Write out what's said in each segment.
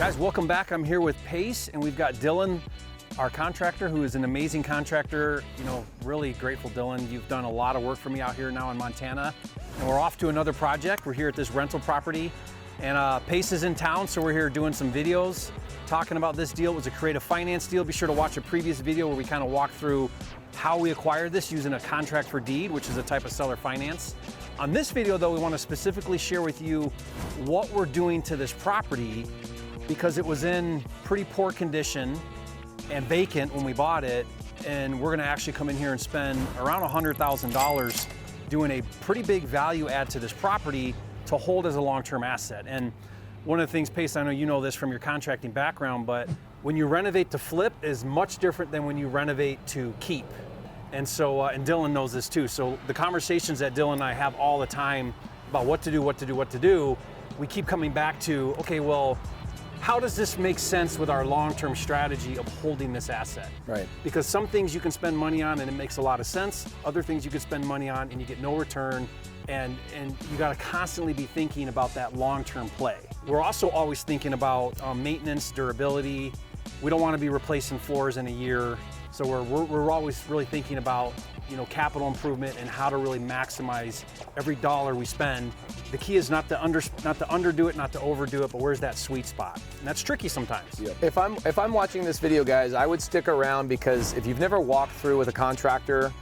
Guys, welcome back. I'm here with Pace, and we've got Dylan, our contractor, who is an amazing contractor. You know, really grateful, Dylan. You've done a lot of work for me out here now in Montana, and we're off to another project. We're here at this rental property, and Pace is in town, so we're here doing some videos talking about this deal. It was a creative finance deal. Be sure to watch a previous video where we kind of walk through how we acquired this using a contract for deed, which is a type of seller finance. On this video, though, we want to specifically share with you what we're doing to this property, because it was in pretty poor condition and vacant when we bought it, and we're gonna actually come in here and spend around $100,000 doing a pretty big value add to this property to hold as a long-term asset. And one of the things, Pace, I know you know this from your contracting background, but when you renovate to flip is much different than when you renovate to keep. And so, and Dylan knows this too. So the conversations that Dylan and I have all the time about what to do, we keep coming back to, okay, well, how does this make sense with our long-term strategy of holding this asset? Right. Because some things you can spend money on and it makes a lot of sense. Other things you could spend money on and you get no return. And you gotta constantly be thinking about that long-term play. We're also always thinking about maintenance, durability. We don't wanna be replacing floors in a year. So we're always really thinking about, you know, capital improvement and how to really maximize every dollar we spend. The key is not to underdo it, not to overdo it, but where's that sweet spot? And that's tricky sometimes. Yep. If I'm watching this video, guys, I would stick around, because if you've never walked through with a contractor,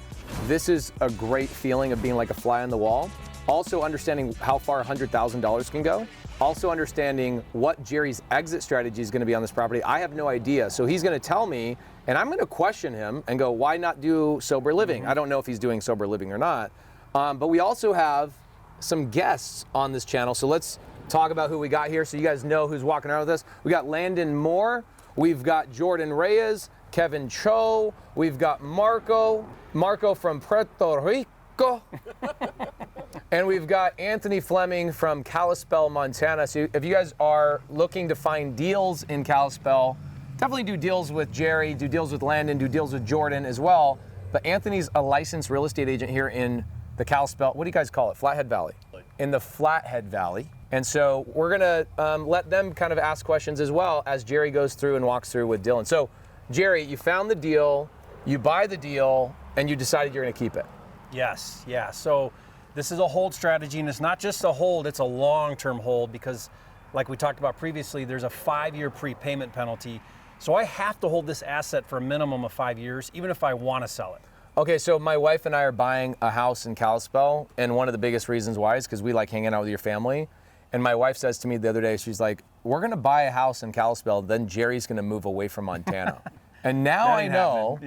this is a great feeling of being like a fly on the wall. Also understanding how far $100,000 can go. Also understanding what Jerry's exit strategy is going to be on this property. I have no idea. So he's going to tell me, and I'm going to question him and go, why not do sober living? I don't know if he's doing sober living or not. But we also have some guests on this channel. So let's talk about who we got here so you guys know who's walking around with us. We got Landon Moore. We've got Jordan Reyes, Kevin Cho. We've got Marco from Puerto Rico. And we've got Anthony Fleming from Kalispell, Montana. So if you guys are looking to find deals in Kalispell, definitely do deals with Jerry, do deals with Landon, do deals with Jordan as well. But Anthony's a licensed real estate agent here in the Kalispell, what do you guys call it? Flathead Valley. In the Flathead Valley. And so we're gonna let them kind of ask questions as well as Jerry goes through and walks through with Dylan. So Jerry, you found the deal, you buy the deal, and you decided you're gonna keep it. Yes, yeah. So this is a hold strategy, and it's not just a hold, it's a long-term hold, because like we talked about previously, there's a 5-year prepayment penalty. So I have to hold this asset for a minimum of 5 years, even if I want to sell it. Okay, so my wife and I are buying a house in Kalispell, and one of the biggest reasons why is because we like hanging out with your family. And my wife says to me the other day, she's like, we're gonna buy a house in Kalispell, then Jerry's gonna move away from Montana. And now I know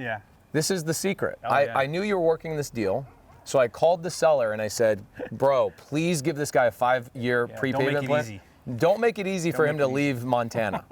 this is the secret. I knew you were working this deal, so I called the seller and I said, bro, please give this guy a 5-year prepayment plan. Don't make it easy for him to leave Montana.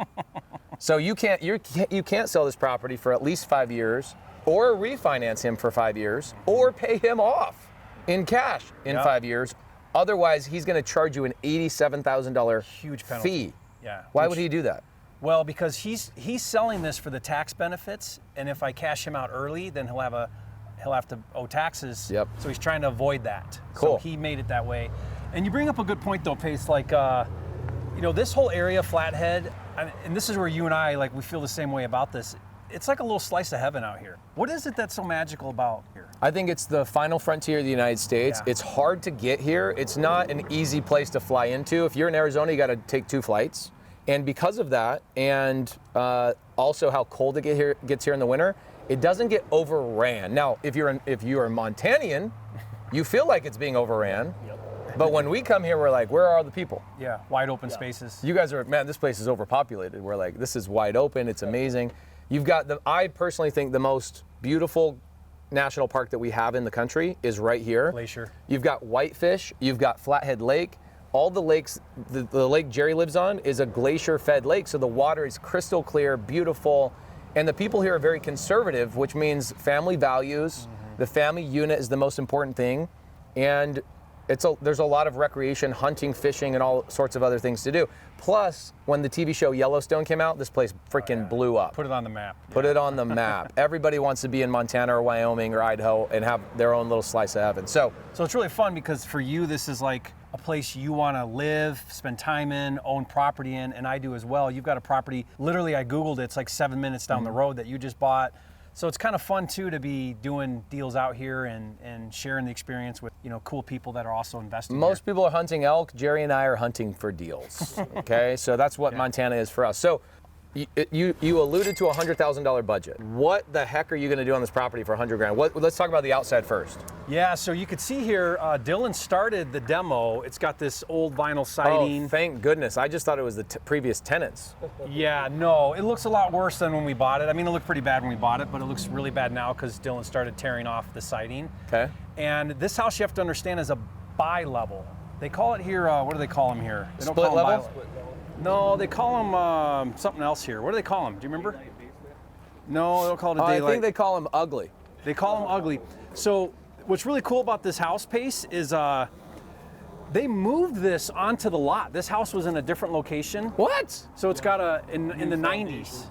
So you can't sell this property for at least 5 years, or refinance him for 5 years, or pay him off in cash in 5 years. Otherwise, he's going to charge you an $87,000 huge penalty fee. Yeah. Why would he do that? Well, because he's selling this for the tax benefits, and if I cash him out early, then he'll have to owe taxes. Yep. So he's trying to avoid that. Cool. So he made it that way. And you bring up a good point though, Pace. Like, you know, this whole area, Flathead, and this is where you and I, like, we feel the same way about this. It's like a little slice of heaven out here. What is it that's so magical about here? I think it's the final frontier of the United States. Yeah. It's hard to get here. It's not an easy place to fly into. If you're in Arizona, you got to take 2 flights. And because of that, and also how cold it gets here in the winter, it doesn't get overran. Now, if you're a Montanian, you feel like it's being overran. Yep. But when we come here, we're like, where are all the people? Yeah, wide open spaces. You guys are, man, this place is overpopulated. We're like, this is wide open. It's amazing. You've got I personally think the most beautiful national park that we have in the country is right here. Glacier. You've got Whitefish. You've got Flathead Lake. All the lakes, the lake Jerry lives on is a glacier-fed lake, so the water is crystal clear, beautiful, and the people here are very conservative, which means family values. Mm-hmm. The family unit is the most important thing, and there's a lot of recreation, hunting, fishing, and all sorts of other things to do. Plus, when the TV show Yellowstone came out, this place freaking blew up. Put it on the map. Put it on the map. Everybody wants to be in Montana or Wyoming or Idaho and have their own little slice of heaven. So it's really fun because for you, this is like a place you want to live, spend time in, own property in, and I do as well. You've got a property, literally I Googled it, it's like 7 minutes down the road that you just bought. So it's kind of fun too to be doing deals out here and sharing the experience with, you know, cool people that are also investing. Most people are hunting elk. Jerry and I are hunting for deals. Okay, so that's what Montana is for us. So you alluded to a $100,000 budget. What the heck are you going to do on this property for 100 grand? Let's talk about the outside first. Yeah, so you could see here, Dylan started the demo. It's got this old vinyl siding. Oh, thank goodness. I just thought it was the previous tenants. Yeah, no, it looks a lot worse than when we bought it. I mean, it looked pretty bad when we bought it, but it looks really bad now because Dylan started tearing off the siding. Okay. And this house, you have to understand, is a bi-level. They call it here, what do they call them here? They don't Split call them level? No, they call them something else here. What do they call them? Do you remember? No, they don't call it a daylight. I think they call them ugly. They call them ugly. So what's really cool about this house, Pace, is they moved this onto the lot. This house was in a different location. What? So it's got in the 90s.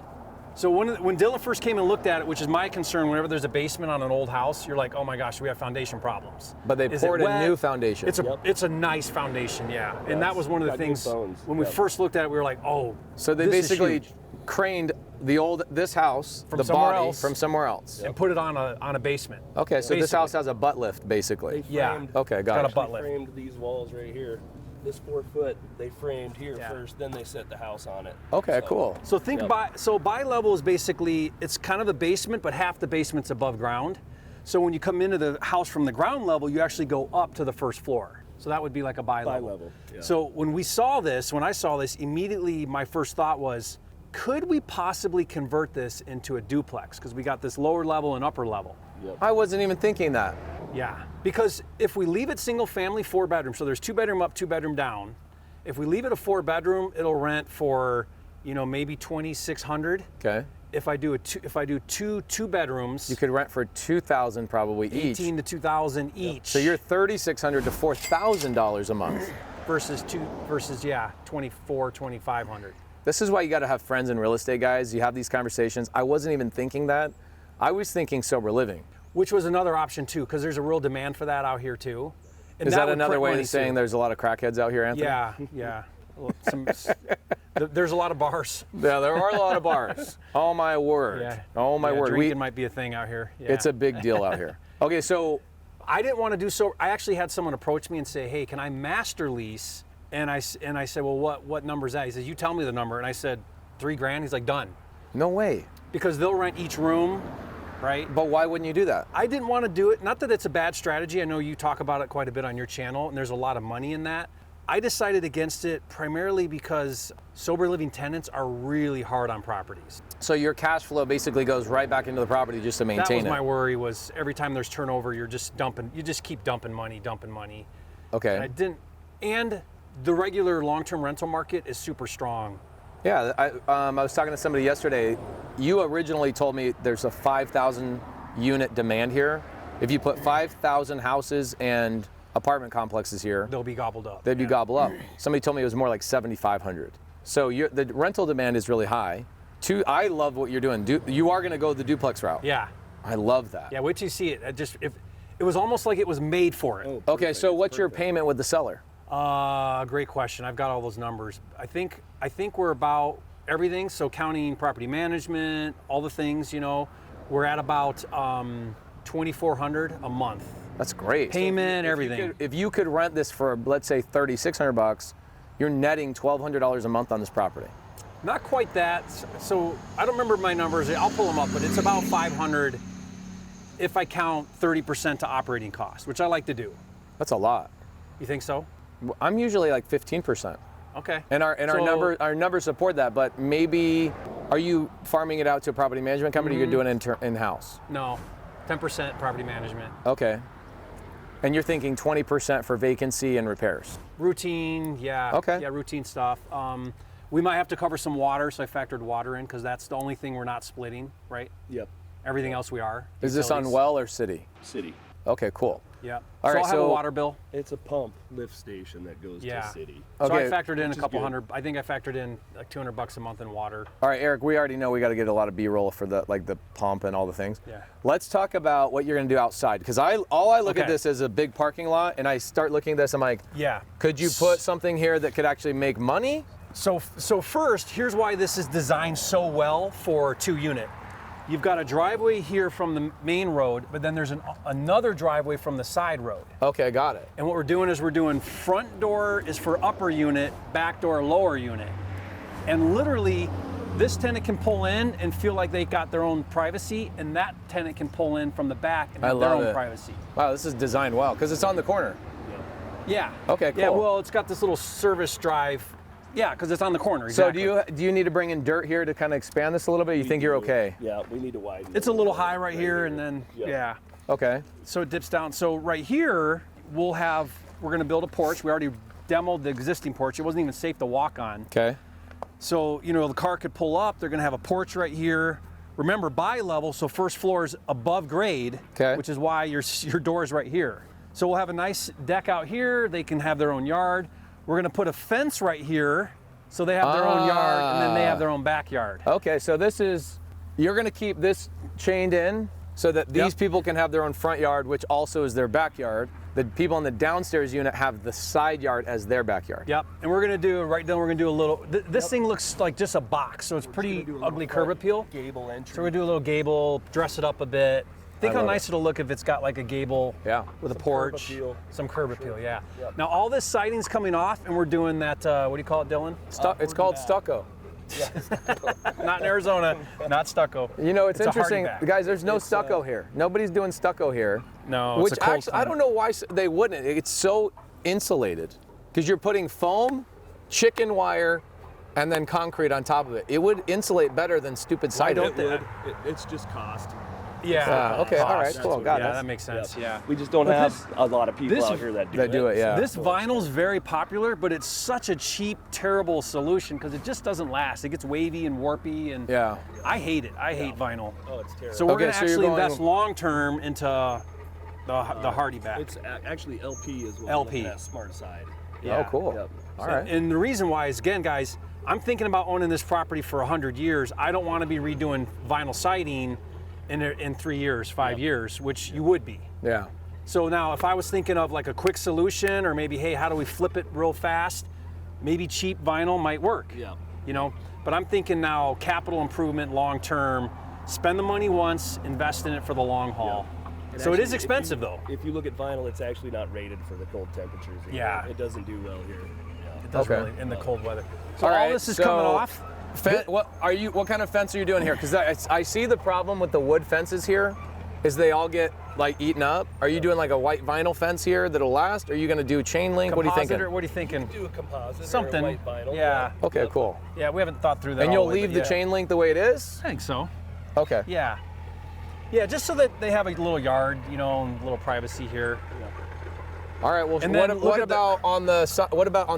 So when Dylan first came and looked at it, which is my concern, whenever there's a basement on an old house, you're like, oh my gosh, we have foundation problems. But they poured a new foundation. It's a nice foundation, yeah. And that was one of the things, when we first looked at it, we were like, oh, so they basically craned this house, from the somewhere body, else, from somewhere else. and put it on a basement. Okay, so this house has a butt lift, basically. Yeah. Okay, got it. a butt lift. Framed these walls right here. This 4 foot they framed here first, then they set the house on it. Okay, cool. So bi-level is basically, it's kind of the basement, but half the basement's above ground. So when you come into the house from the ground level, you actually go up to the first floor. So that would be like a bi-level. Yeah. So when I saw this, immediately my first thought was, could we possibly convert this into a duplex? Because we got this lower level and upper level. Yep. I wasn't even thinking that. Yeah, because if we leave it single family, 4 bedroom, so there's 2 bedroom up, 2 bedroom down. If we leave it a 4 bedroom, it'll rent for, you know, maybe $2,600. Okay. If I do two bedrooms, You could rent for $2,000 probably each. $18,000 to $2,000 each. So you're $3,600 to $4,000 a month. versus $2,400, $2,500. This is why you got to have friends in real estate, guys. You have these conversations. I wasn't even thinking that. I was thinking sober living. Which was another option too, because there's a real demand for that out here too. And Is that would another print way money of saying too. there's a lot of crackheads out here, Anthony? Yeah. Well, there's a lot of bars. Yeah, there are a lot of bars. Oh my word. Yeah. Oh my word. Drinking might be a thing out here. Yeah. It's a big deal out here. Okay, so I didn't want to do so. I actually had someone approach me and say, "Hey, can I master lease?" And I said, "Well, what number is that?" He says, "You tell me the number." And I said, $3,000. He's like, "Done." no way. Because they'll rent each room, right? But why wouldn't you do that? I didn't want to do it. Not that it's a bad strategy. I know you talk about it quite a bit on your channel, and there's a lot of money in that. I decided against it primarily because sober living tenants are really hard on properties. So your cash flow basically goes right back into the property just to maintain That was it. my worry, was every time there's turnover, you just keep dumping money. Okay. And the regular long-term rental market is super strong. Yeah, I was talking to somebody yesterday. You originally told me there's a 5,000 unit demand here. If you put 5,000 houses and apartment complexes here, They'll be gobbled up. they'd be gobbled up. Somebody told me it was more like 7,500. So the rental demand is really high. I love what you're doing. You are going to go the duplex route. Yeah. I love that. Yeah, wait till you see it. It was almost like it was made for it. Oh, Okay, perfect. so what's your payment with the seller? Great question. I've got all those numbers. I think we're about everything. So counting property management, all the things, we're at about $2,400 a month. That's great. Payment, everything. If you could rent this for, let's say, $3,600, you're netting $1,200 a month on this property. Not quite that. So I don't remember my numbers. I'll pull them up, but it's about $500 if I count 30% to operating costs, which I like to do. That's a lot. You think so? I'm usually like 15%. Okay. And our numbers support that, but maybe, are you farming it out to a property management company or you're doing it in-house? No, 10% property management. Okay. And you're thinking 20% for vacancy and repairs? Routine, yeah. Okay. Yeah, routine stuff. We might have to cover some water, so I factored water in because that's the only thing we're not splitting, right? Yep. Everything else we are. Is this on Utilities. well or city? City. Okay, cool. Yeah. All So right, I'll have a so- water bill. It's a pump lift station that goes Yeah. to city. So I Okay. factored in a Which is couple good. hundred. I think I factored in like $200 a month in water. All right, Eric, we already know we got to get a lot of B-roll for the pump and all the things. Yeah. Let's talk about what you're going to do outside, because I look at Okay. this as a big parking lot, and I start looking at this, I'm like, Yeah. could you put something here that could actually make money? So first, here's why this is designed so well for 2-unit. You've got a driveway here from the main road, but then there's another driveway from the side road. Okay, got it. And what we're doing is we're doing front door is for upper unit, back door lower unit. And literally, this tenant can pull in and feel like they got their own privacy, and that tenant can pull in from the back and have their love own it. privacy. Wow, this is designed well, because it's on the corner. Yeah. Okay, Yeah, cool. well, it's got this little service drive. Yeah, because it's on the corner. So Exactly. do you need to bring in dirt here to kind of expand this a little bit? You think you're okay? Yeah, we need to widen. It's a little high right here, and then, Yep. yeah. Okay. So it dips down. So right here, we're gonna build a porch. We already demoed the existing porch. It wasn't even safe to walk on. Okay. So, the car could pull up. They're gonna have a porch right here. Remember, bi-level, so first floor is above grade, Okay. which is why your door is right here. So we'll have a nice deck out here. They can have their own yard. We're gonna put a fence right here, so they have their own yard, and then they have their own backyard. Okay, so you're going to keep this chained in so that these Yep. people can have their own front yard, which also is their backyard. The people in the downstairs unit have the side yard as their backyard. Yep, and we're gonna do a little. This thing looks like just a box, so it's pretty ugly curb appeal. Gable entry. So we're gonna do a little gable, dress it up a bit. Think I how love nice it'll look if it's got like a gable Yeah. with a Some curb porch, appeal. some curb appeal. Yeah. Yep. Now all this siding's coming off, and we're doing that. What do you call it, Dylan? It's called stucco. Not in Arizona, not stucco. You know, it's a hardy interesting, back. guys, there's no stucco here. Nobody's doing stucco here. No, it's Which a cold actually, I climate. don't know why they wouldn't. It's so insulated. Because you're putting foam, chicken wire, and then concrete on top of it. It would insulate better than stupid siding. It would. It's just cost. Yeah. okay, all right, cool, got it. Yeah, that makes sense. Yeah. We just don't But have a lot of people this- out here that do They do it, yeah. This vinyl's very popular, but it's such a cheap, terrible solution because it just doesn't last. It gets wavy and warpy, and Yeah. I hate it. I hate vinyl. Oh, it's terrible. So we're Okay, gonna so you're actually going- invest long term into the hardy back. It's actually LP as well. LP. That smart side. Oh, cool. Yep. All right. And the reason why is, again, guys, I'm thinking about owning this property for 100 years. I don't want to be redoing vinyl siding in 3 years, 5 years, which you would be. Yeah. So now if I was thinking of like a quick solution, or maybe, hey, how do we flip it real fast? Maybe cheap vinyl might work. Yeah. But I'm thinking now capital improvement long term, spend the money once, invest in it for the long haul. And So it actually, is expensive though. If you look at vinyl, it's actually not rated for the cold temperatures. either. Yeah. It doesn't do well here. It does Okay. really in the cold weather. So All all right, this is so- coming off. What kind of fence are you doing here? Because I see the problem with the wood fences here is they all get like eaten up. Are you doing like a white vinyl fence here that'll last? Are you going to do chain link? What are you Composite, thinking? or what are you thinking? Do a composite Something. or a white vinyl. Yeah. Okay, cool. Yeah, we haven't thought through that. And all you'll the way, leave but the yeah. chain link the way it is? I think so. Okay. Yeah. Yeah, just so that they have a little yard, and a little privacy here. All right. Well, And then what look at about on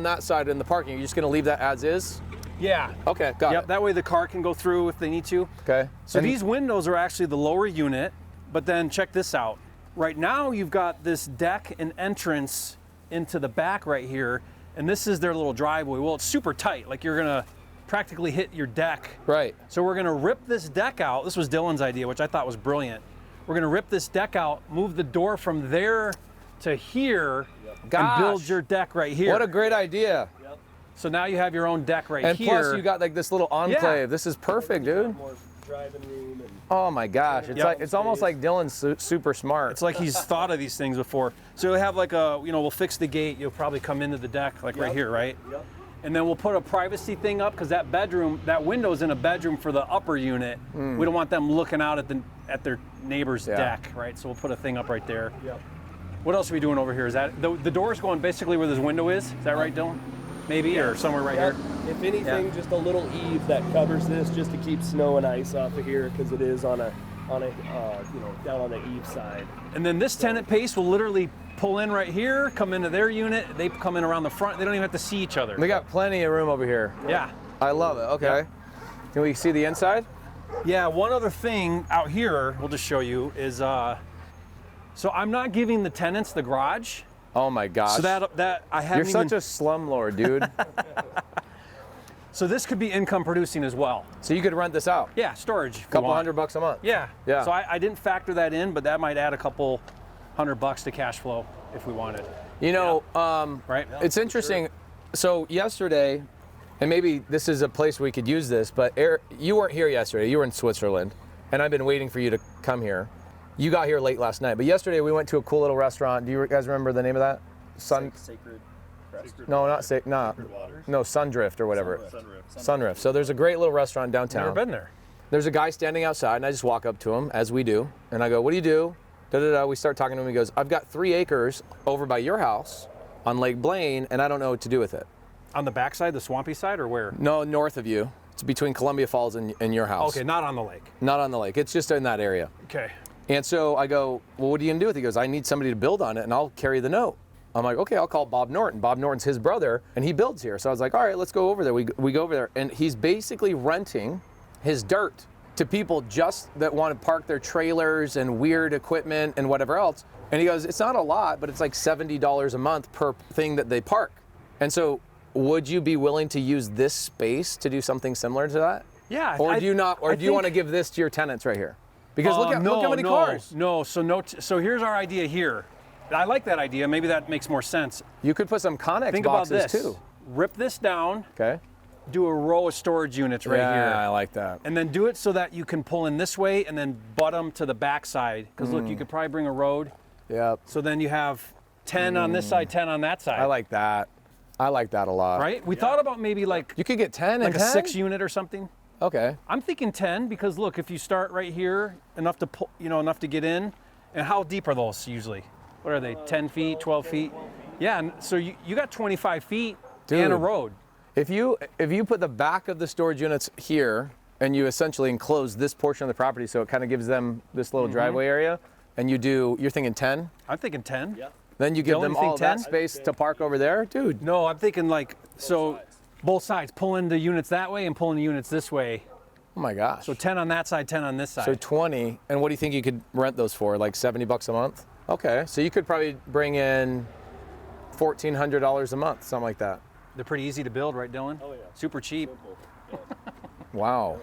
that side in the parking? Are you just going to leave that as is? Yeah. Okay, got Yep, it. that way the car can go through if they need to. Okay. So And- these windows are actually the lower unit, but then check this out. Right now you've got this deck and entrance into the back right here, and this is their little driveway. Well, it's super tight, like you're gonna practically hit your deck. Right. So we're gonna rip this deck out. This was Dylan's idea, which I thought was brilliant. We're gonna rip this deck out, move the door from there to here, and Gosh. build your deck right here. What a great idea. So now you have your own deck right And here. plus you got like this little enclave. Yeah. This is perfect, dude. More driving room and Oh my gosh. It's Yep. like it's almost like Dylan's super smart. It's like he's thought of these things before. So you'll have like we'll fix the gate. You'll probably come into the deck like right here, right? Yep. And then we'll put a privacy thing up because that window's in a bedroom for the upper unit. We don't want them looking out at their neighbor's Yeah. deck, right? So we'll put a thing up right there. Yep. What else are we doing over here? Is that the door's going basically where this window is? Is that right, Dylan? Maybe, or somewhere right Yep. here. If anything, just a little eave that covers this, just to keep snow and ice off of here, because it is on a down on the eave side. And then this tenant pace will literally pull in right here, come into their unit. They come in around the front. They don't even have to see each other. We got plenty of room over here. Yeah. I love it. Okay. Can we see the inside? Yeah, one other thing out here, we'll just show you, is So I'm not giving the tenants the garage. Oh my gosh. So that I haven't You're such a slumlord, dude. So this could be income producing as well. So you could rent this out. Yeah, storage. Couple $100 a month. Yeah. Yeah. So I didn't factor that in, but that might add a couple $100 to cash flow if we wanted. You know, Right? it's interesting. So yesterday, and maybe this is a place we could use this, but you weren't here yesterday. You were in Switzerland, and I've been waiting for you to come here. You got here late last night, but yesterday we went to a cool little restaurant. Do you guys remember the name of that? Sacred. No, not Sacred. No, Sundrift or whatever. Sunrift. So there's a great little restaurant downtown. Never been there. There's a guy standing outside, and I just walk up to him, as we do, and I go, "What do you do?" Da-da-da. We start talking to him. He goes, "I've got 3 acres over by your house on Lake Blaine, and I don't know what to do with it." On the backside, the swampy side, or where? No, north of you. It's between Columbia Falls and your house. Okay, not on the lake. Not on the lake. It's just in that area. Okay. And so I go, "Well, what are you going to do with it?" He goes, "I need somebody to build on it, and I'll carry the note." I'm like, "Okay, I'll call Bob Norton." Bob Norton's his brother, and he builds here. So I was like, "All right, let's go over there." We go over there, and he's basically renting his dirt to people just that want to park their trailers and weird equipment and whatever else. And he goes, "It's not a lot, but it's like $70 a month per thing that they park." And so would you be willing to use this space to do something similar to that? Yeah. Or do you not? Or do you want to give this to your tenants right here? Because look how many cars. No, so here's our idea here. I like that idea. Maybe that makes more sense. You could put some Connex Think about boxes this. too. Rip this down, Okay. do a row of storage units right Yeah, here. I like that. And then do it so that you can pull in this way and then butt them to the back side. Because look, you could probably bring a road. Yep. So then you have 10 on this side, 10 on that side. I like that. I like that a lot. Right? We thought about maybe like You could get 10 like and a 10? 6 unit or something. Okay. I'm thinking 10 because look, if you start right here, enough to pull, enough to get in. And how deep are those usually? What are they? 10 feet, 12 feet? Yeah, and so you got 25 feet and a Dude. road. If you put the back of the storage units here and you essentially enclose this portion of the property so it kind of gives them this little driveway area, and you're thinking 10? I'm thinking 10. Yeah. Then you give Dylan, them you think all that 10? space to park over there? Dude. No, I'm thinking like, so both sides, pulling the units that way and pulling the units this way. Oh my gosh. So 10 on that side, 10 on this side. So 20, and what do you think you could rent those for? Like $70 a month? Okay, so you could probably bring in $1,400 a month, something like that. They're pretty easy to build, right, Dylan? Oh, yeah. Super cheap. Wow.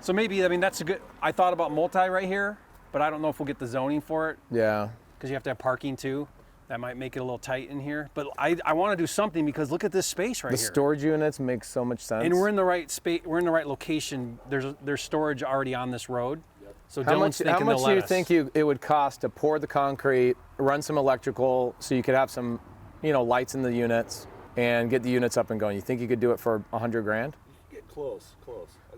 So maybe, that's a good, I thought about multi right here, but I don't know if we'll get the zoning for it Yeah. because you have to have parking too. That might make it a little tight in here. But I want to do something because look at this space right The here. storage units make so much sense. And we're in the right space, we're in the right location. There's storage already on this road. So How Dylan's much thinking do they'll you let us. think it would cost to pour the concrete, run some electrical so you could have some, lights in the units and get the units up and going? You think you could do it for $100,000? Get close.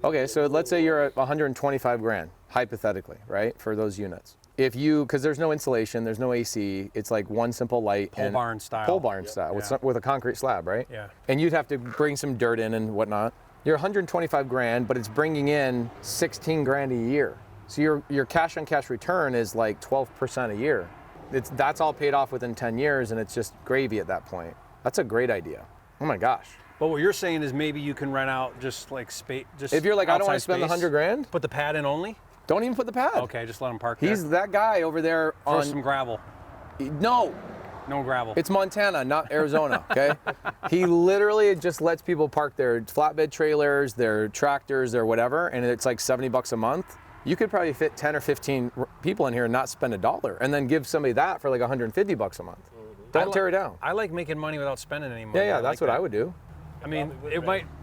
Okay, so let's say you're at $125,000, hypothetically, right, for those units. Because there's no insulation, there's no AC, it's like one simple light. Pole barn style. Pole barn style with a concrete slab, right? Yeah. And you'd have to bring some dirt in and whatnot. You're $125,000, but it's bringing in $16,000 a year. So your cash on cash return is like 12% a year. That's all paid off within 10 years, and it's just gravy at that point. That's a great idea. Oh my gosh. But what you're saying is maybe you can rent out just like space. Just If you're like, I don't want to spend outside space. $100,000, Put the pad in only. don't even put the pad. Okay, just let them park there. He's that guy over there Throw on. some gravel. No, No gravel. it's Montana, not Arizona, okay? He literally just lets people park their flatbed trailers, their tractors, their whatever, and it's like $70 a month. You could probably fit 10 or 15 people in here and not spend $1 and then give somebody that for like $150 a month. Don't tear it down. I like making money without spending any money. Yeah, that's like what that. I would do. I mean,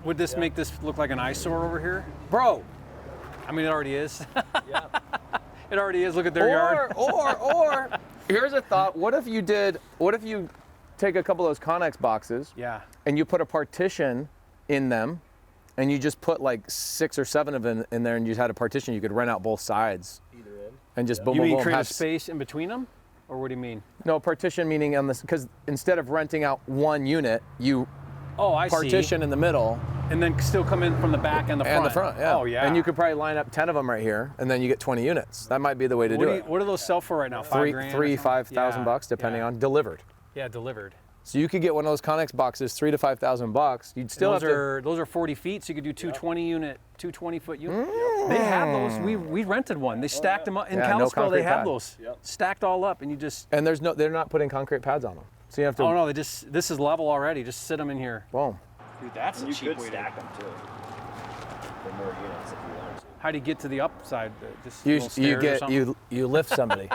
would this make this look like an eyesore over here? Bro, I mean, it already is. Yeah. It already is. Look at their yard. Or, here's a thought. What if you take a couple of those Connex boxes Yeah. and you put a partition in them and you just put like 6 or 7 of them in there and you had a partition, you could rent out both sides Either end. and just boom, You boom, mean boom. create a have space in between them? Or what do you mean? No, partition meaning on this, because instead of renting out one unit, you Oh, I partition in the middle see. And then still come in from the back and the front. and the front, yeah. Oh, yeah. And you could probably line up 10 of them right here and then you get 20 units. That might be the way to do it. What do those sell for right now? $5,000? $3,000, $5,000 Yeah, depending yeah. on delivered. Yeah, delivered. So you could get one of those Connex boxes, $3,000 to $5,000. You'd still have to. Those are 40 feet, so you could do two 20-foot units. They have those. We rented one. They stacked them up in Kalispell. They have those stacked all up, and you just. And they're not putting concrete pads on them, so you have to. Oh no, this is level already. Just sit them in here. Boom. Dude, that's a cheap way to stack them too. For more units if you want to. How do you get to the upside? Just you lift somebody.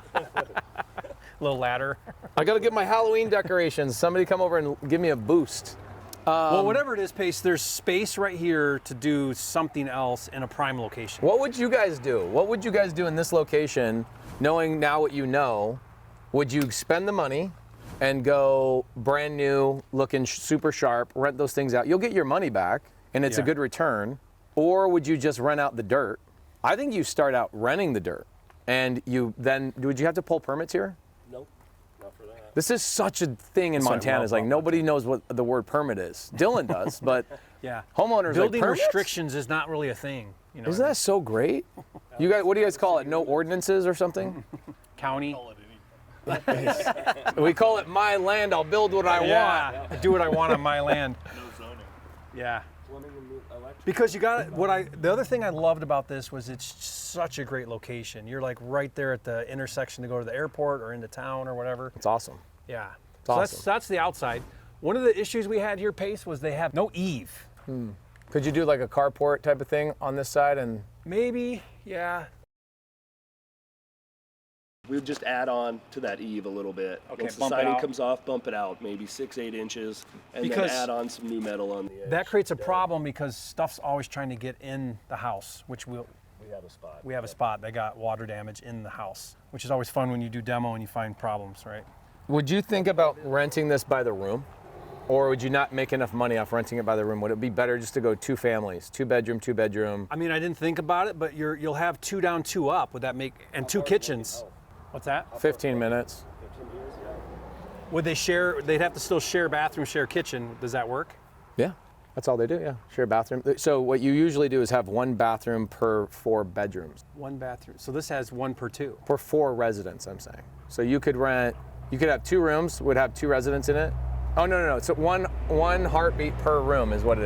Little ladder. I got to get my Halloween decorations. Somebody come over and give me a boost. Well, whatever it is, Pace, there's space right here to do something else in a prime location. What would you guys do? What would you guys do in this location, knowing now what you know? Would you spend the money and go brand new, looking super sharp, rent those things out? You'll get your money back, and it's a good return. Or would you just rent out the dirt? I think you start out renting the dirt, and would you have to pull permits here? Nope, not for that. This is such a thing in Montana. It's like nobody knows what the word permit is. Dylan does, but homeowners building like, restrictions is not really a thing. You know, isn't that so great? You guys, what do you guys call it? No ordinances or something? County. We call it my land. I'll build what I want. I do what I want on my land. No zoning. Yeah. Plumbing and electric. Because you got the other thing I loved about this was it's such a great location. You're like right there at the intersection to go to the airport or into town or whatever. It's awesome. Yeah. It's so awesome. that's the outside. One of the issues we had here, Pace, was they have no eave. Could you do like a carport type of thing on this side and? Maybe, yeah. We would just add on to that eave a little bit. Okay, Once the bump it siding out. comes off, bump it out, maybe 6-8 inches, and Because then add on some new metal on the edge. That creates a problem because stuff's always trying to get in the house, which We have a spot. we have a spot that got water damage in the house, which is always fun when you do demo and you find problems, right? Would you think about renting this by the room? Or would you not make enough money off renting it by the room? Would it be better just to go 2 families, 2 bedroom, 2 bedroom? I mean, I didn't think about it, but you'll have 2 down, 2 up. Would that make, and 2 kitchens? What's that? 15 minutes. 15 years, yeah. Would they share, they'd have to still share bathroom, share kitchen. Does that work? Yeah, that's all they do, yeah. Share bathroom. So what you usually do is have 1 bathroom per 4 bedrooms. 1 bathroom. So this has 1 per 2. For 4 residents, I'm saying. So you could have 2 rooms, would have 2 residents in it. Oh, no. So one heartbeat per room is what it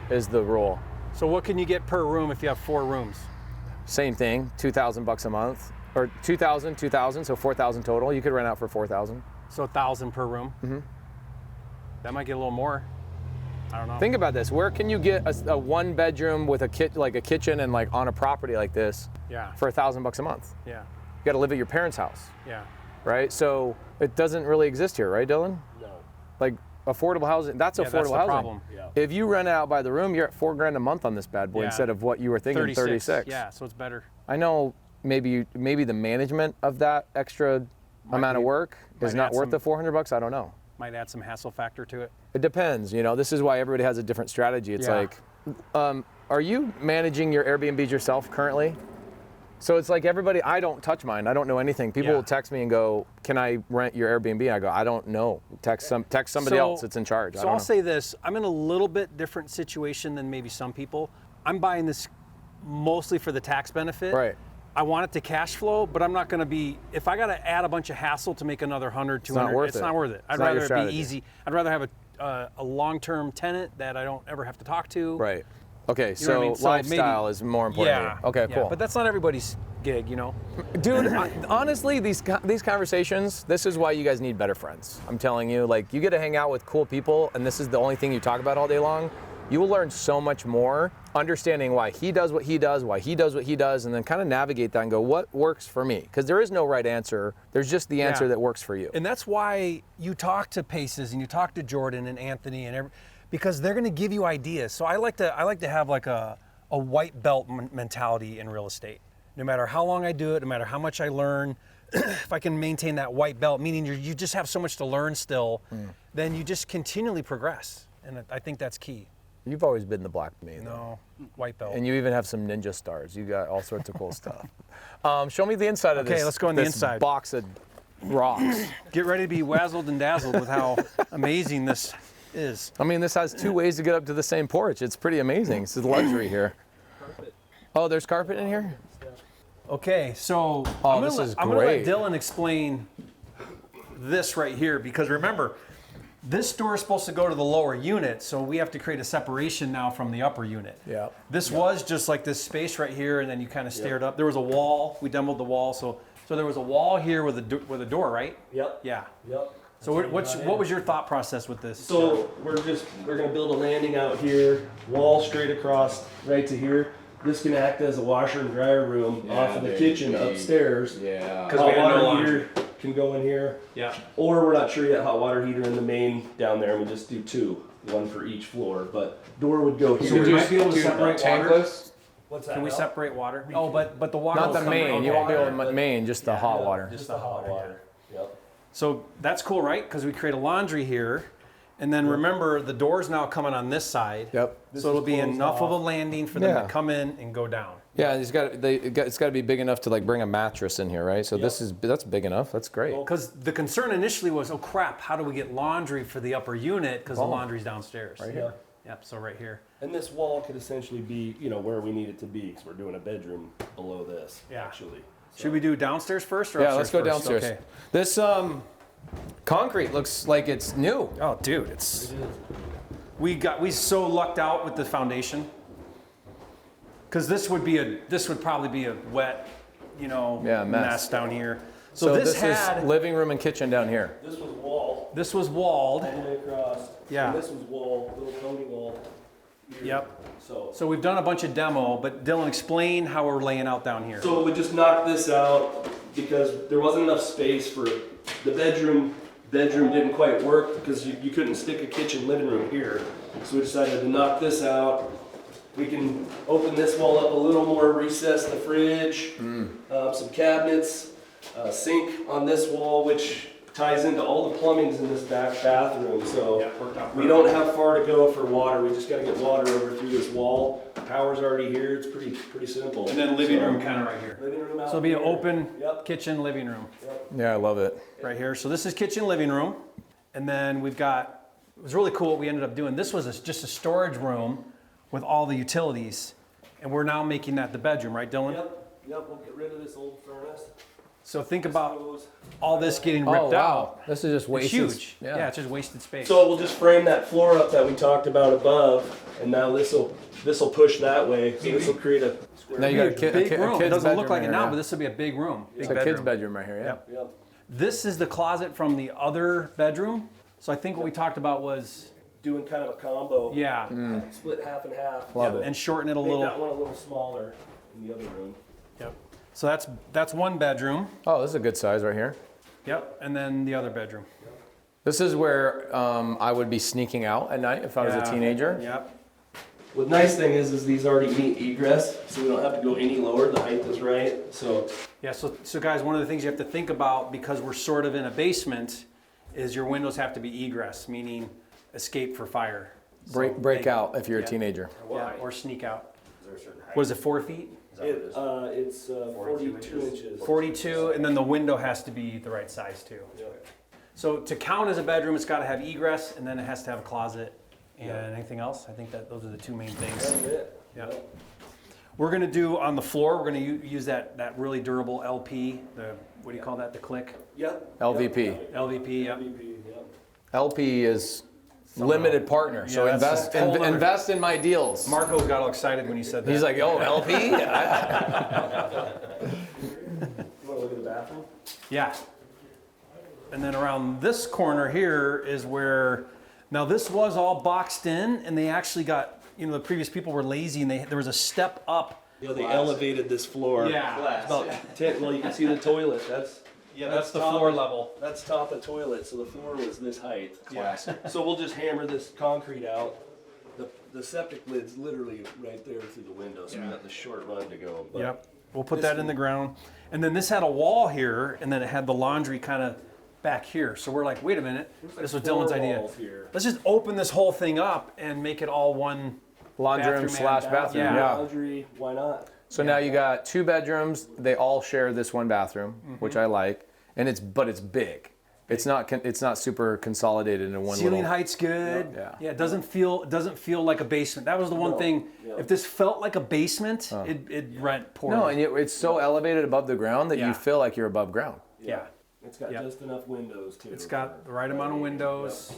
is the rule. So what can you get per room if you have 4 rooms? Same thing, $2,000 a month. Or 2,000, so 4,000 total. You could rent out for 4,000. So 1,000 per room? Mm-hmm. That might get a little more. I don't know. Think about this. Where can you get a 1 bedroom with a kitchen and like on a property like this for $1,000 a month? Yeah. You got to live at your parents' house. Yeah. Right? So it doesn't really exist here, right, Dylan? No. Like affordable housing, that's affordable that's the housing. problem. Yeah. If you rent it out by the room, you're at $4,000 a month on this bad boy instead of what you were thinking, 36. Yeah, so it's better. I know maybe the management of that extra amount of work is not worth the $400. I don't know. Might add some hassle factor to it. It depends. You know, this is why everybody has a different strategy. It's like, are you managing your Airbnbs yourself currently? So it's like everybody, I don't touch mine. I don't know anything. People will text me and go, "Can I rent your Airbnb?" I go, "I don't know. Text somebody else that's in charge." So I'll say this: I'm in a little bit different situation than maybe some people. I'm buying this mostly for the tax benefit. Right. I want it to cash flow, but I'm not going to be. If I got to add a bunch of hassle to make another 100, 200, it's not worth it. I'd rather it be easy. I'd rather have a long-term tenant that I don't ever have to talk to. Right. Okay, You know what I mean? So lifestyle maybe- is more important. Yeah. Okay, cool. But that's not everybody's gig, you know. Dude, honestly, these conversations, this is why you guys need better friends. I'm telling you, like, you get to hang out with cool people, and this is the only thing you talk about all day long. You will learn so much more, understanding why he does what he does, why he does what he does, and then kind of navigate that and go, what works for me? Because there is no right answer. There's just the answer that works for you. And that's why you talk to Paces and you talk to Jordan and Anthony and because they're going to give you ideas. So I like to have like a white belt mentality in real estate. No matter how long I do it, no matter how much I learn, if I can maintain that white belt, meaning you just have so much to learn still, then you just continually progress. And I think that's key. You've always been the black to me. No, white belt. And you even have some ninja stars. You got all sorts of cool stuff. Show me the inside of this. Okay, let's go on the inside. Box of rocks. Get ready to be wazzled and dazzled with how amazing this is. I mean, this has 2 ways to get up to the same porch. It's pretty amazing. It's a luxury here. Carpet. Oh, there's carpet in here? Okay, so this is I'm gonna let great. Dylan explain this right here because remember, This door is supposed to go to the lower unit, so we have to create a separation now from the upper unit. Yeah. This was just like this space right here, and then you kind of stared up. There was a wall. We demoed the wall, so there was a wall here with a door, right? Yep. Yeah. Yep. So what was your thought process with this? So we're gonna build a landing out here, wall straight across right to here. This can act as a washer and dryer room off of the kitchen upstairs. Yeah. Because we Hot had no water laundry. heater can go in here. Yeah. Or we're not sure yet, hot water heater in the main down there, and we just do two, one for each floor. But door would go here. So we might be able to separate water. Tankless? What's that? Can we Al? separate water? Oh, but the water. Not will the come main. right You won't be there. able to main, just the hot water. Just the hot water. Yep. So that's cool, right? Because we create a laundry here, and then remember the door's now coming on this side. Yep. So it'll be closed enough of a off. landing for them Yeah. to come in and go down. Yeah, it's got to be big enough to like bring a mattress in here, right? So that's big enough. That's great. Because the concern initially was, oh crap, how do we get laundry for the upper unit? Because the laundry's downstairs. Right here. Yep. So right here. And this wall could essentially be, where we need it to be, because we're doing a bedroom below this. Yeah. Actually. Should we do downstairs first or Yeah, upstairs let's go first? downstairs. Okay. This concrete looks like it's new. Oh, dude, we so lucked out with the foundation. Because this would probably be a wet, mess. mess down here. So this had is living room and kitchen down here. This was wall this was walled. all the way across. Yeah. And this was wall, little Tony wall. Here. Yep. So we've done a bunch of demo, but Dylan, explain how we're laying out down here. So we just knocked this out because there wasn't enough space for the bedroom. Bedroom didn't quite work because you couldn't stick a kitchen living room here. So we decided to knock this out. We can open this wall up a little more, recess the fridge, some cabinets, sink on this wall, which ties into all the plumbings in this back bathroom. So worked out we don't have far to go for water. We just got to get water over through this wall. Power's already here. It's pretty simple. And then living room kind of right here. Living room out So it'll be an here. open Yep. kitchen living room Yeah, I love it. right here. So this is kitchen living room. And then we've got, it was really cool what we ended up doing. This was just a storage room with all the utilities. And we're now making that the bedroom, right, Dylan? Yep. We'll get rid of this old furnace. So think about all this getting ripped Oh, wow. out. This is just It's wasted. huge. Yeah, it's just wasted space. So we'll just frame that floor up that we talked about above, and now this will push that way. So this will create a square. Now you got a big room. It kid's doesn't look bedroom like it here, now, yeah. but this will be a big room. Big It's a kid's bedroom right here, yeah. Yep. Yep. This is the closet from the other bedroom. So I think what we talked about was, Doing kind of a combo. yeah, Split half and half. Love it. and shorten it a Make that little. one a little smaller in the other room. Yep. So that's one bedroom. Oh, this is a good size right here. Yep. And then the other bedroom. This is where I would be sneaking out at night if I was a teenager. Yep. Well, the nice thing is these already meet egress, so we don't have to go any lower. The height is right. So Yeah. So guys, one of the things you have to think about, because we're sort of in a basement, is your windows have to be egress, meaning escape for fire. Break out if you're a Yeah. teenager. Yeah, or sneak out. Is there a certain height? What is it, 4 feet? it's 42 inches. 42, and then the window has to be the right size too. So to count as a bedroom, it's got to have egress, and then it has to have a closet. And anything else? I think that those are the two main things. That's it. Yeah. We're gonna do on the floor. We're gonna use that really durable LP. What do you call that? The click. Yep. LVP. LVP. Yep. LVP, yep. LP is limited partner, so Yeah, that's a whole nother- invest in my deals. Marco got all excited when he said that. He's like, oh, LP? You want to look at the bathroom? Yeah. And then around this corner here is where, now this was all boxed in, and they actually got, the previous people were lazy, and there was a step up. They elevated this floor. Yeah. About 10, well, you can see the toilet. That's the top floor of- level. That's top of toilet, so the floor was this height. Classic. So we'll just hammer this concrete out. The septic lid's literally right there through the window, so we got the short run to go. But Yep. We'll put that in the ground. And then this had a wall here, and then it had the laundry kind of back here. So we're like, wait a minute. This was Dylan's four idea. walls here. Let's just open this whole thing up and make it all one. Laundry room Bathroom and / bathroom, Yeah. yeah. Laundry, why not? So now you got 2 bedrooms. They all share this one bathroom, which I like, and it's big. It's not super consolidated into one Ceiling little. height's good. Yeah. Yeah. It doesn't feel like a basement. That was the one thing. Yeah. If this felt like a basement, it'd rent poorly. No, and yet it's so elevated above the ground that Yeah. you feel like you're above ground. Yeah. It's got Yep. just enough windows too. It's got the right amount of windows.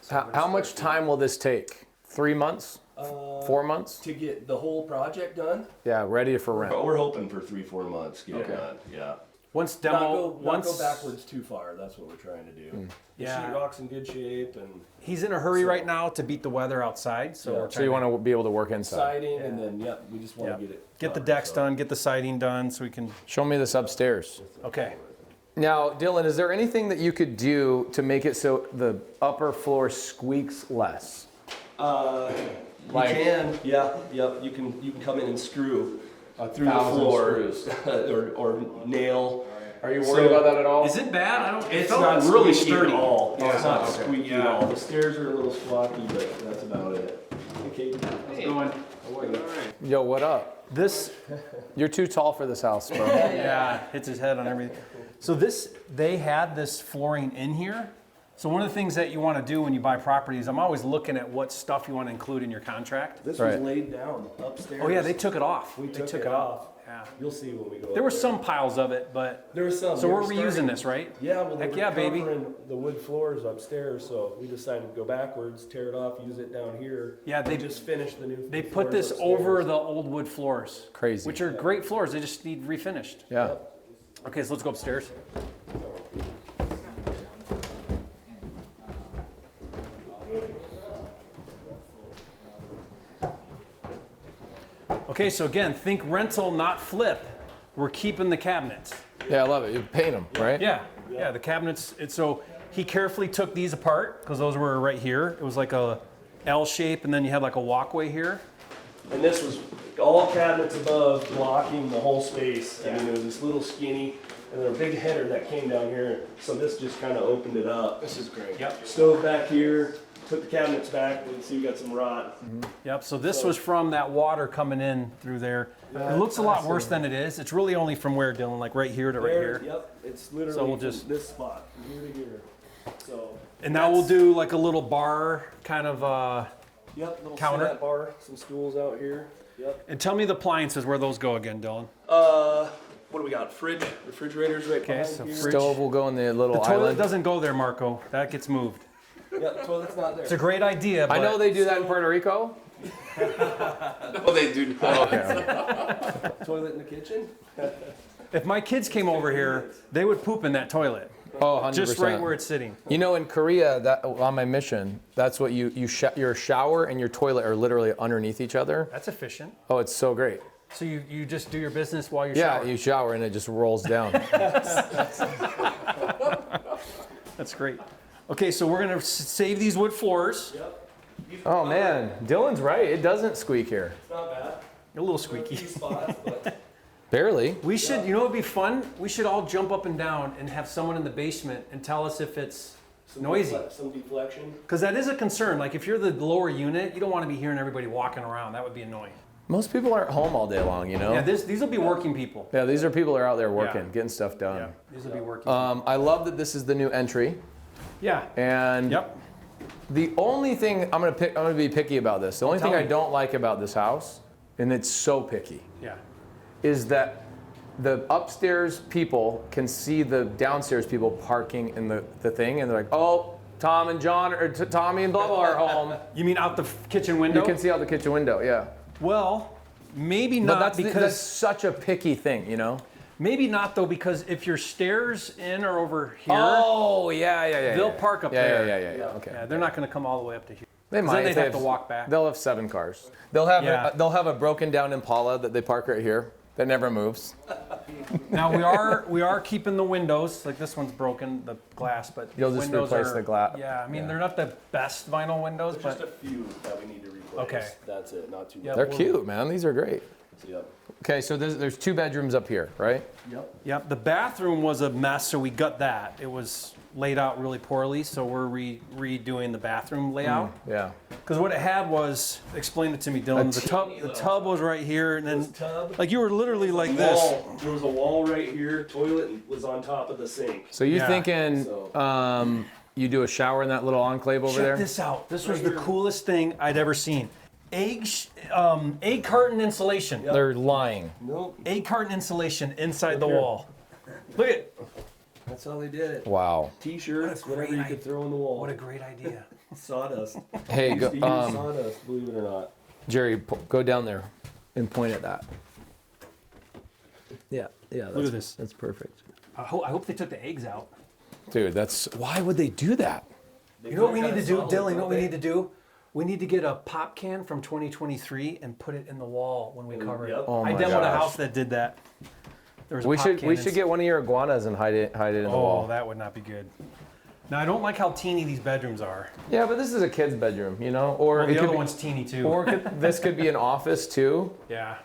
How much time will this take? 3 months? 4 months? To get the whole project done? Yeah, ready for rent. But we're hoping for 3-4 months to get it done. Yeah. Once Not demo, go backwards too far. That's what we're trying to do. The Yeah. sheetrock's in good shape and he's in a hurry right now to beat the weather outside, so Yeah. we're So you want to be able to work inside. siding, and then we just want to get the done, decks so. done, get the siding done, so we can. Show me this upstairs. Okay. Now, Dylan, is there anything that you could do to make it so the upper floor squeaks less? You can, yep. You can come in and screw through the 1,000 floor, screws. or nail. Are you worried about that at all? Is it bad? I don't. It's felt not really squeaky sturdy. at all. Yeah, It's not okay. squeaky at all. The stairs are a little squawky, but that's about it. Okay. How's it going? Yo, what up? This, You're too tall for this house, bro. yeah, hits his head on everything. So they had this flooring in here. So one of the things that you want to do when you buy properties, I'm always looking at what stuff you want to include in your contract. This Right. was laid down upstairs. Oh yeah, they took it off. We They took it off. Yeah. You'll see when we go. There up were some piles of it, but There was some. so They we're were reusing starting- this, right? Yeah, well, they Heck were yeah, baby. covering the wood floors upstairs, so we decided to go backwards, tear it off, use it down here. Yeah, they and just finished the new. They floors put this upstairs. over the old wood floors. Crazy. Which are great floors. They just need refinished. Yeah. Okay, so let's go upstairs. Okay, so again, think rental, not flip. We're keeping the cabinets. Yeah, I love it. You paint them, right? Yeah, the cabinets. So he carefully took these apart because those were right here. It was like a L shape, and then you had like a walkway here. And this was all cabinets above blocking the whole space. I mean, it was this little skinny, and then a big header that came down here. So this just kind of opened it up. This is great. Yep. Stove back here, took the cabinets back. You can see we got some rot. Yep, so this was from that water coming in through there. It looks a lot worse than it is. It's really only from where, Dylan? Like right here to right There, here? Yep, it's literally So we'll from just- this spot, from here to here. So. And now we'll do like a little bar kind of, Yep, little counter. sit-up bar, some stools out here. Yep. and tell me the appliances, where those go again, Dylan. What do we got? Refrigerators right behind so here. fridge. Stove will go in the little The toilet island. doesn't go there, Marco. That gets moved. Yep, toilet's not there. It's a great idea, but I know they do that in Puerto Rico. Oh, they do. Toilet in the kitchen. if my kids came over here, they would poop in that toilet. Oh, 100%. Just right where it's sitting. You know, in Korea, that on my mission, that's what your shower and your toilet are literally underneath each other. That's efficient. Oh, it's so great. So you just do your business while you're Yeah, showering. you shower and it just rolls down. That's great. Okay, so we're gonna save these wood floors. Yep. Oh man, Dylan's right. It doesn't squeak here. It's not bad. A little There are a squeaky. few spots, but Barely. We should, you know, it'd be fun. We should all jump up and down and have someone in the basement and tell us if it's noisy. Some deflection. Because that is a concern. Like if you're the lower unit, you don't want to be hearing everybody walking around. That would be annoying. Most people aren't home all day long, you know? Yeah, these will be working people. Yeah, these are people that are out there working, Yeah. getting stuff done. Yeah, these will be working. I love that this is the new entry. Yeah. And Yep. the only thing I'm gonna be picky about this. The only tell thing I me. don't like about this house, and it's so picky, Yeah. is that the upstairs people can see the downstairs people parking in the thing, and they're like, oh, Tom and John, or Tommy and blah blah are home. You mean out the kitchen window? You can see out the kitchen window, yeah. Well, maybe But not that's because such a picky thing, you know? maybe not though because if your stairs in or over here, Oh, yeah. they'll park up yeah, there. Yeah, okay. Yeah, they're not going to come all the way up to here. They 'Cause might. then if they'd they have to walk back. They'll have 7 cars. They'll have Yeah. they'll have a broken down Impala that they park right here that never moves. Now we are keeping the windows. Like this one's broken, the glass, but You'll just windows replace are, the glass. Yeah, I mean Yeah. they're not the best vinyl windows, There's but just a few that we need to replace. Okay. That's it. Not too Yeah. much. They're cute, man. These are great. Yep. Okay, so there's 2 bedrooms up here, right? Yep. Yep, the bathroom was a mess, so we got that. It was laid out really poorly, so we're redoing the bathroom layout. Yeah. Because what it had was, explain it to me, Dylan. The tub was right here, and then This tub. like you were literally like this. Wall. There was a wall right here. Toilet was on top of the sink. So you're Yeah. thinking So- you do a shower in that little enclave over Check there? this out. This was Right the here. coolest thing I'd ever seen. Egg carton insulation. They're lying. Nope. Egg carton insulation inside the here. wall. Look at That's how they did it. Wow. T-shirts, What a whatever great you could throw in the wall. what a great idea. Sawdust. Hey, You go, use sawdust, believe it or not. Jerry, go down there and point at that. Yeah, Look at this. That's perfect. I hope they took the eggs out. Dude, why would they do that? You know what we need to do, Dylan? You know what we need to do? We need to get a pop can from 2023 and put it in the wall when we cover it. Yep. Oh I my demoed a gosh. house that did that. There was a We pop should can we and should get one of your iguanas and hide it in the Oh, wall. that would not be good. Now I don't like how teeny these bedrooms are. Yeah, but this is a kid's bedroom, you know, or Well, it the could other be, one's teeny too. or this could be an office too. Yeah.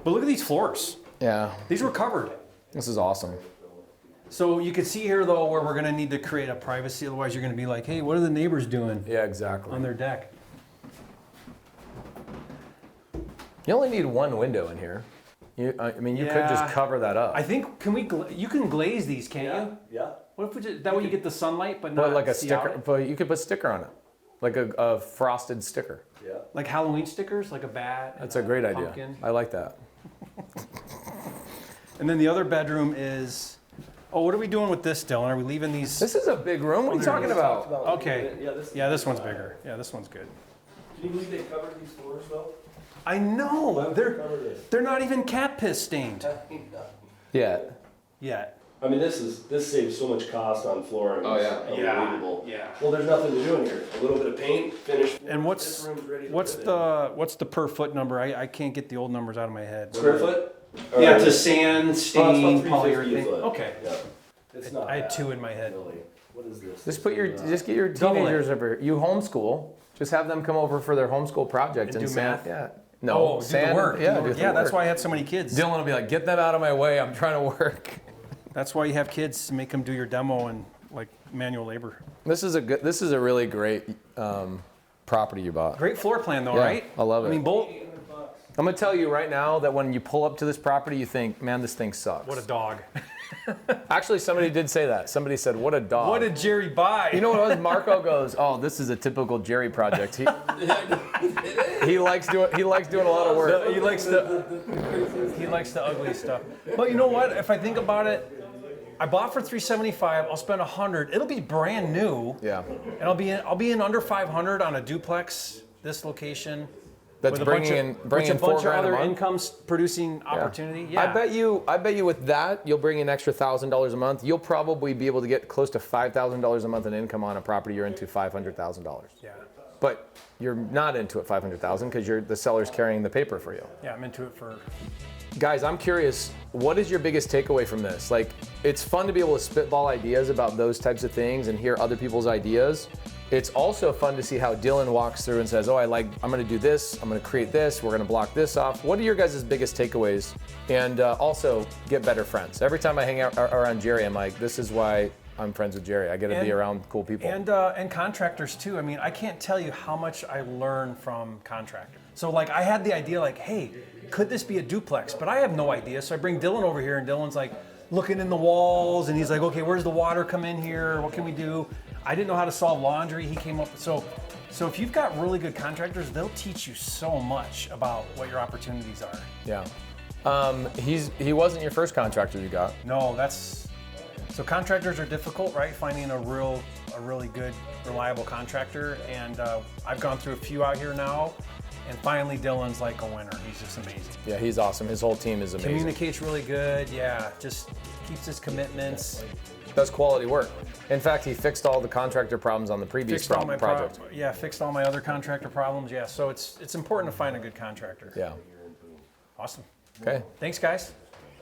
But look at these floors. Yeah, These were covered. this is awesome. So you can see here though where we're gonna need to create a privacy. Otherwise you're gonna be like, hey, what are the neighbors doing Yeah, exactly. on their deck? You only need one window in here. I mean, you could Yeah. just cover that up. I think you can glaze these, can't you? Yeah. What if we just, that way you get the sunlight but not But like a see sticker, out? but you could put sticker on it, like a frosted sticker. Yeah. Like Halloween stickers, like a bat. That's a great idea. pumpkin. I like that. And then the other bedroom is. Oh, what are we doing with this, Dylan? Are we leaving these? This is a big room. What are you talking about? Okay. Yeah, This one's bigger. Yeah, this one's good. Can you believe they covered these floors though? I know. Why would they cover this? They're not even cat piss stained Yeah. yet. I mean, this saves so much cost on flooring. Oh, yeah. It's unbelievable. Yeah. Well, there's nothing to do in here. A little bit of paint, finish. And This room's ready to what's live in. the per foot number? I can't get the old numbers out of my head. Square foot? Yeah, Or- to sand, Oh, stain, it's about 350 a polyurethane. foot. Okay. Yeah. It's not I had bad, two in my head. really. What is this? Just get your Double it. teenagers over. You homeschool. Just have them come over for their homeschool project And do sand. math? Yeah. No. Oh, do sand, the work. Yeah. Do the do work. the Yeah, that's work. why I had so many kids. Dylan will be like, "Get them out of my way. I'm trying to work." That's why you have kids to make them do your demo and like manual labor. This is a really great property you bought. Great floor plan though, Yeah, right? I love it. I mean, both. I'm gonna tell you right now that when you pull up to this property, you think, "Man, this thing sucks." What a dog. Actually, somebody did say that. Somebody said, "What a dog." What did Jerry buy? You know what it was? Marco goes, "Oh, this is a typical Jerry project." He likes doing a lot of work. He likes the ugly stuff. But you know what? If I think about it, I bought for $375. I'll spend $100. It'll be brand new, Yeah, and I'll be in under $500 on a duplex. This location. that's With a bunch bringing of in bunch $4,000 of other a month. income producing opportunity. Yeah. I bet you with that you'll bring in an extra $1,000 a month. You'll probably be able to get close to $5,000 a month in income on a property you're into $500,000. Yeah. But you're not into it $500,000 because the seller's carrying the paper for you. Yeah, I'm into it for. Guys, I'm curious, what is your biggest takeaway from this? Like, it's fun to be able to spitball ideas about those types of things and hear other people's ideas. It's also fun to see how Dylan walks through and says, "Oh, I'm going to do this. I'm going to create this. We're going to block this off." What are your guys' biggest takeaways? And also, get better friends. Every time I hang out around Jerry, I'm like, this is why I'm friends with Jerry. I get to be around cool people. And contractors too. I mean, I can't tell you how much I learn from contractors. So like, I had the idea like, hey, could this be a duplex? But I have no idea. So I bring Dylan over here, and Dylan's like looking in the walls, and he's like, okay, where's the water come in here? What can we do? I didn't know how to solve laundry. He came up with so if you've got really good contractors, they'll teach you so much about what your opportunities are. Yeah. He wasn't your first contractor you got. No, so contractors are difficult, right? Finding a really good, reliable contractor. And I've gone through a few out here now, and finally Dylan's like a winner. He's just amazing. Yeah, he's awesome. His whole team is amazing. Communicates really good. Yeah, just keeps his commitments. Does quality work. In fact, he fixed all the contractor problems on the previous project. Fixed all my other contractor problems. Yeah, so it's important to find a good contractor. Yeah. Awesome. Okay. Thanks, guys.